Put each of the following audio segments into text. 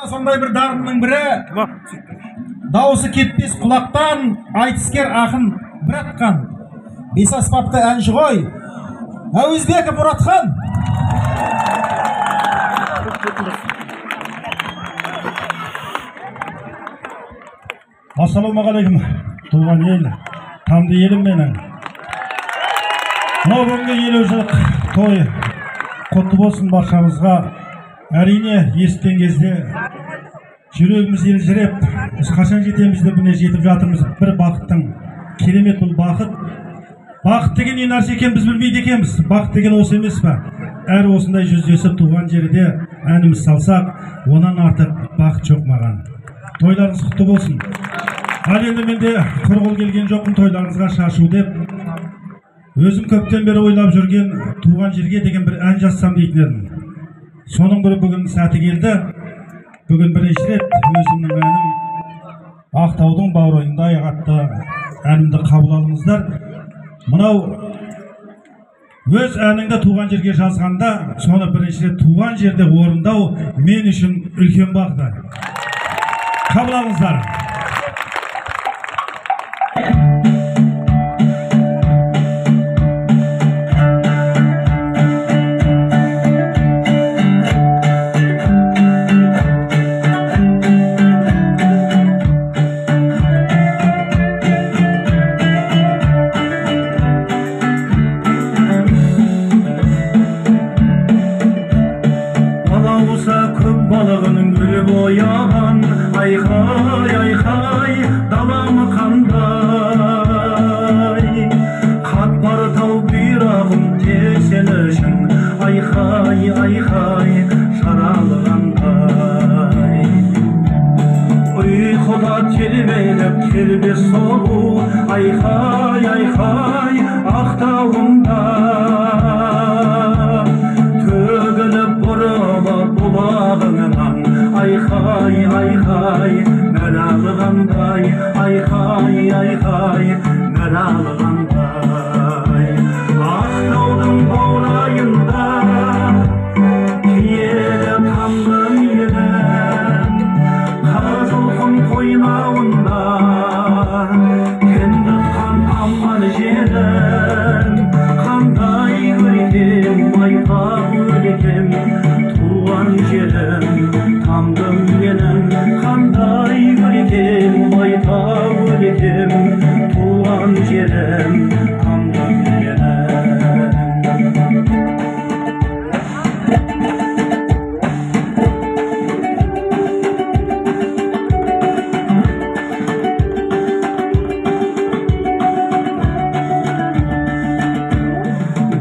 Сондай бір дарынның бірі, дауысы кетпес құлақтан, айтыскер ақын бір атқан. Бес аспапты әнші ғой, Әуезбеков Мұратхан. Ассалаумағалейкум, туған ел, тамды елім менің. Мынау бүгінгі елеужілік той құтты болсын баршамызға. Әрине, естіген кезде жүрегіміз елжіреп, біз қашан жетеміз деп міне жетіп жатырмыз. Бір бақыттың керемет бұл бақыт. Бақыт деген не нәрсе екен біз білмейді екенбіз. Бақыт деген осы емес пе? Әр осындай жүздесіп туған жерде әніміз салсақ, онан артық бақыт жоқ маған. Тойларыңыз құтты болсын. Ал енді менде құрғыл келген жоқпын тойларыңызға шашу деп. Өзім көптен бері ойлап жүрген туған жерге деген бір ән жазсам дейтін едім. Соның бірі бүгін сәті келді. Бүгін бірінші рет өзімнің әнім Ақтаудың баурайындай атты әнімді қабыл алыңыздар. Мынау өз әніңді туған жерге жазғанда, соны бірінші рет туған жерде орындау мен үшін үлкен бағды. Қабыл алыңыздар. Айхай, айхай, даламы қандай, қатпар тау бұйрағым тек сен үшін. Айхай, айхай, жаралғандай, ұйқыда тербеліп тербес солу. Айхай, айхай, Ақтауымда төгіліп бұрылып бұлағыңнан. Айхай, айхай, мәлалығандай. Айхай, айхай, мәлалығандай. Ақтаудың баурайында киелі тамдым елім, Қызылқұм қойнауында кіндік қан тамған жерім. Қандай көркем, айтақ өлкем, туған жерім тамдым менің. Қандай көркем, айтақ өлкем, туған жерім тамдым менің.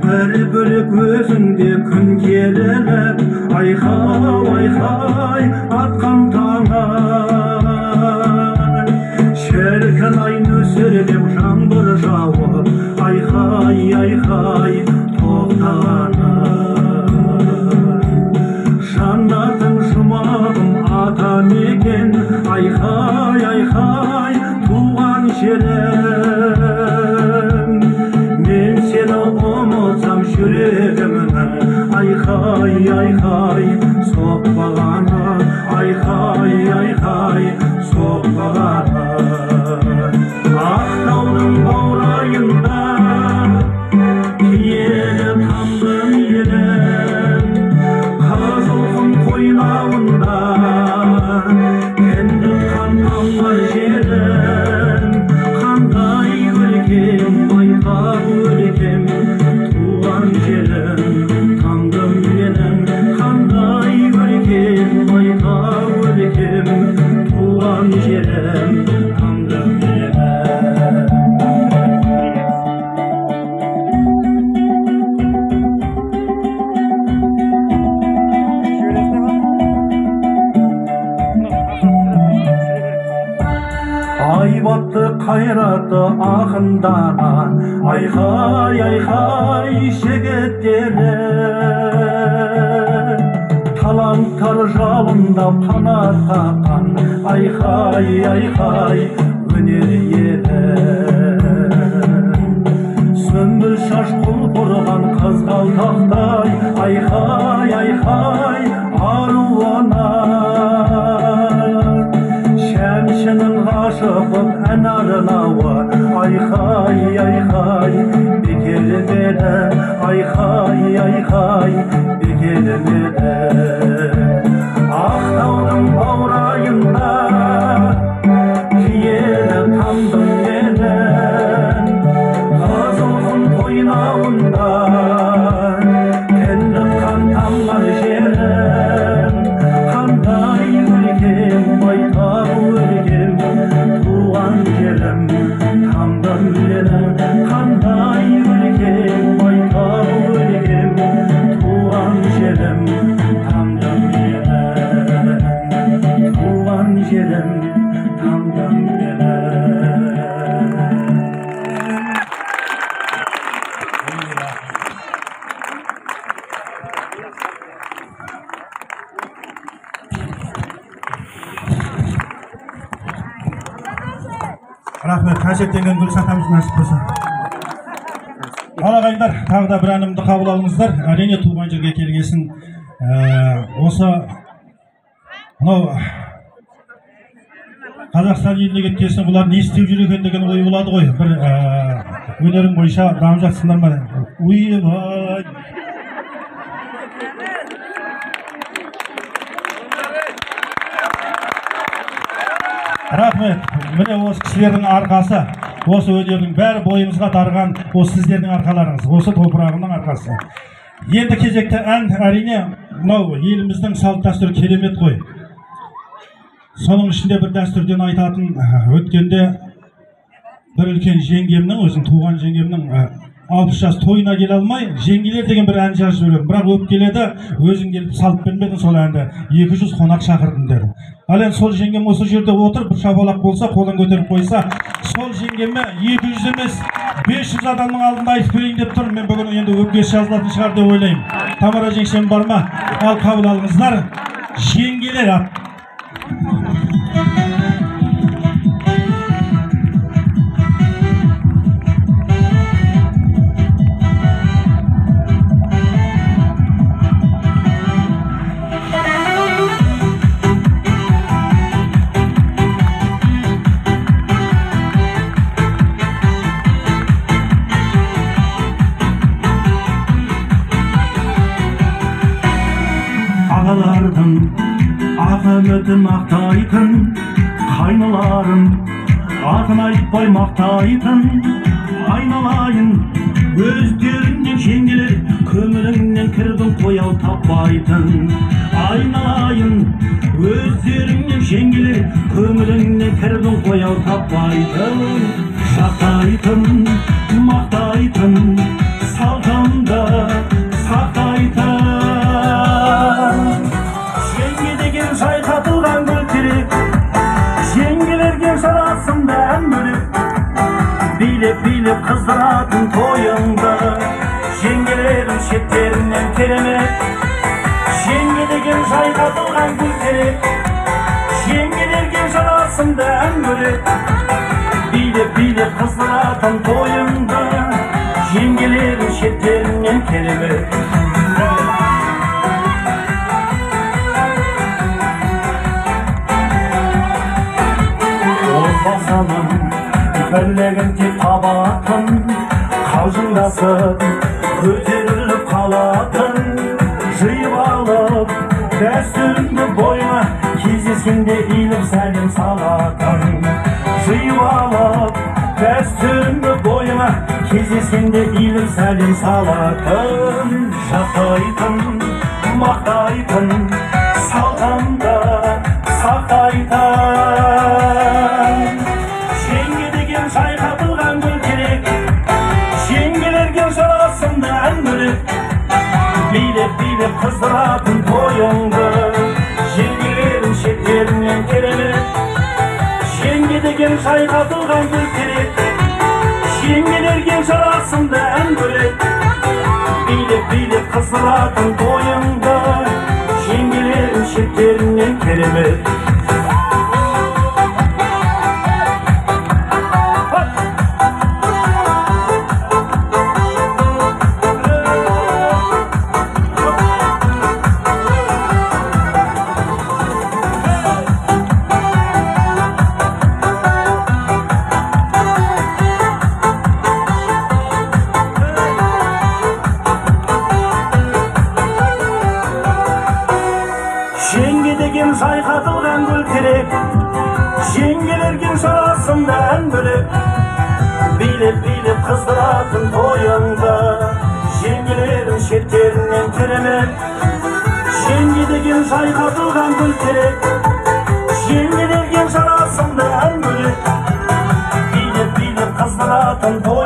Бір бөлік өзіңде күн керіліп, айхай, айхай, атқан таңай. Шіркін ай нөсерлеп жаңбыр жауып, айхай, айхай, тоқтағаны. Жаннатың жұмағым ата мекен. Айхай, айхай, туған жерім. Мен сені ұмытсам жүрегімні. Айхай, айхай, соқпағаны. Айхай, айхай, соқпағаны. Ақтаудың баурайында киелі тамдым елім, Қызылқұм қойнауында кіндік қан тамған жерім. Қандай өлкем, айтақ өлкем, туған жерім тамдым менің. Қандай өлкем, айтақ өлкем, туған жерім тамдым менің. Айбатты қайратты ақындардан, айхай, айхай, жігіттері. Таланттар жалындап қанат қаққан, айхай, айхай, өнер ері. Сүмбіл шаш құлпырған қызғалдақтай, айхай, айхай, аруана. ayxай бекермеді Ақтаудың баурайында киелі тамдым менен Қызылқұм қойнауында кіндік қан тамған жерім Қандай өлкем байтақ өлкем туған жерім тамдым менен Қандай өлкем байтақ өлкем туған жерім тамдым менен туған жерім тамдым менен Рахмет, қажеттенген гүл сатамыз насip болсын. Ал ағайындар, тағы да бір әнімді қабыл алыңыздар. Әрине туған жерге келгесін осы мынау Қазақстан еліне кеткесін бұлар не істеп жүр екен деген ой болады ғой. Бір өнерің бойынша дамып жатсыңдар ма? Ойбай. Рахмет. Міне осы кісілердің арқасы, осы өнердің бәрі бойымызға дарыған, осы сіздердің арқаларыңыз, осы топырағының арқасы. Енді кезекті ән әрине мынау еліміздің салт дәстүрі керемет қой. Соның ішінде бір дәстүрден айтатын өткенде бір үлкен жеңгемнің, өзім туған жеңгемнің 60 жас тойына келе алмай, жеңгелер деген бір ән жазып жіберген. Бірақ өп келеді, өзің келіп салып бермедің сол әнді. 200 қонақ шақырдым деді. Ал енді сол жеңгем осы жерде отыр, бір шапалақ болса, қолын көтеріп қойса, сол жеңгеме 200 емес, 500 адамның алдында айтып берейін деп тұр. Мен бүгін енді өпкесі жазылатын шығар деп ойлаймын. Тамара жеңшем бар ма? Ал қабыл алыңыздар. Жеңгелер ат. Ағалардың ақ үміті мақтайтын қайныларым атын айтпай мақтайтын айналайын өздеріңнен жеңгелер көңіліңнен кірбің қояу таппайтын айналайын өздеріңнен жеңгелер көңіліңнен кірбің қояу таппайтын жақтайтын мақтайтын салтымды сақтайтын шайқатылған гүл терек жеңгелерге жарасымды ән бөлек билеп қыздыратын тойыңды жеңгелерім шеттерінен керемет жеңге деген шайқатылған гүл терек жеңгелерге жарасымды ән бөлек билеп қыздыратын тойыңды жеңгелерім шеттерінен керемет бірлігін тек табатын қалжыңдасып көтеріліп қалатын жиып алып дәстүріңді бойыңа кездескенде иіліп сәлем салатын жиып алып дәстүріңді бойыңа кездескенде иіліп сәлем салатын жақтайтын мақтайтын салтымды сақтайтын шайқатылған гүл терек жеңгелерге жарасымды ән бөлек билеп қыздыратын тойыңды жеңгелерім шеттерінен керемет жеңге деген шайқатылған гүл терек жеңгелерге жарасымды ән бөлек билеп қыздыратын тойыңды жеңгелерім шеттерінен керемет Жеңгелерген шайқатылған гүл терек, жеңгелерген шарасында ән бөлек, билеп қыздыратын тойыңды, жеңгелердің шеттерінен керемет. Жеңге деген шайқатылған гүл терек, жеңгелерген шарасында ән бөлек, билеп қыздыратын тойыңды.